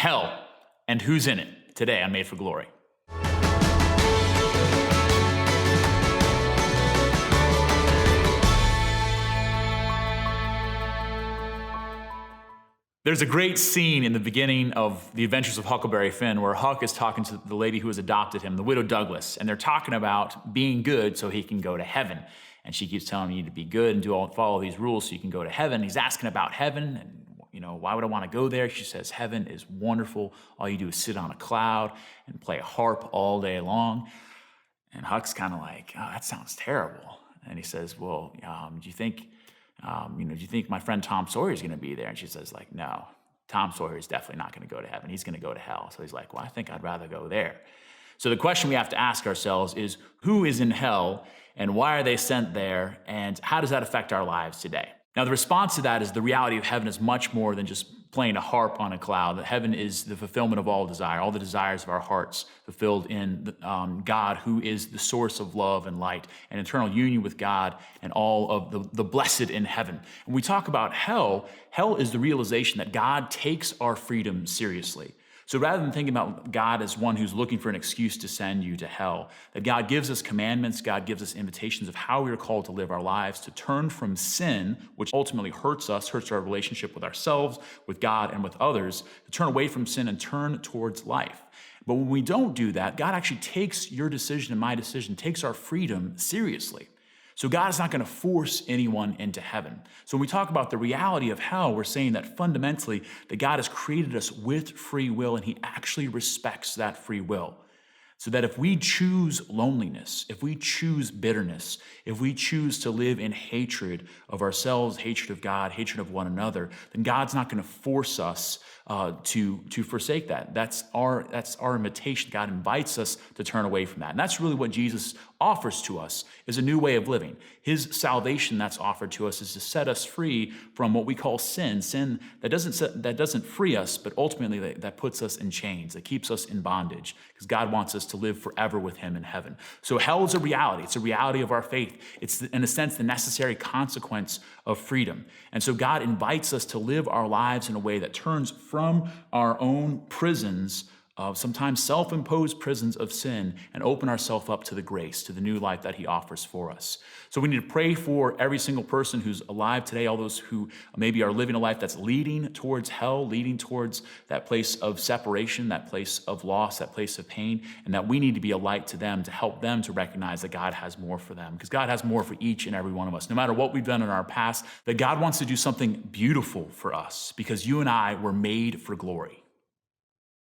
hell, and who's in it today on Made for Glory. There's a great scene in the beginning of The Adventures of Huckleberry Finn where Huck is talking to the lady who has adopted him, the widow Douglas, and they're talking about being good so he can go to heaven. And she keeps telling him, you need to be good and follow these rules so you can go to heaven. He's asking about heaven and, why would I want to go there? She says, heaven is wonderful. All you do is sit on a cloud and play a harp all day long. And Huck's kind of like, oh, that sounds terrible. And he says, well, do you think my friend Tom Sawyer is going to be there? And she says, like, no, Tom Sawyer is definitely not going to go to heaven. He's going to go to hell. So he's like, well, I think I'd rather go there. So the question we have to ask ourselves is, who is in hell and why are they sent there? And how does that affect our lives today? Now, the response to that is the reality of heaven is much more than just playing a harp on a cloud. That heaven is the fulfillment of all desire, all the desires of our hearts fulfilled in God, who is the source of love and light, and eternal union with God and all of the blessed in heaven. When we talk about hell, hell is the realization that God takes our freedom seriously. So rather than thinking about God as one who's looking for an excuse to send you to hell, that God gives us commandments, God gives us invitations of how we are called to live our lives, to turn from sin, which ultimately hurts us, hurts our relationship with ourselves, with God, and with others, to turn away from sin and turn towards life. But when we don't do that, God actually takes your decision and my decision, takes our freedom seriously. So God is not going to force anyone into heaven. So when we talk about the reality of hell, we're saying that fundamentally that God has created us with free will and he actually respects that free will. So that if we choose loneliness, if we choose bitterness, if we choose to live in hatred of ourselves, hatred of God, hatred of one another, then God's not going to force us to forsake that. That's our invitation. God invites us to turn away from that. And that's really what Jesus offers to us, is a new way of living. His salvation that's offered to us is to set us free from what we call sin that doesn't free us, but ultimately that puts us in chains, that keeps us in bondage, because God wants us to live forever with him in heaven. So hell is a reality. It's a reality of our faith. It's, in a sense, the necessary consequence of freedom. And so God invites us to live our lives in a way that turns from our own prisons of sometimes self-imposed prisons of sin and open ourselves up to the grace, to the new life that he offers for us. So we need to pray for every single person who's alive today, all those who maybe are living a life that's leading towards hell, leading towards that place of separation, that place of loss, that place of pain, and that we need to be a light to them to help them to recognize that God has more for them, because God has more for each and every one of us. No matter what we've done in our past, that God wants to do something beautiful for us, because you and I were made for glory.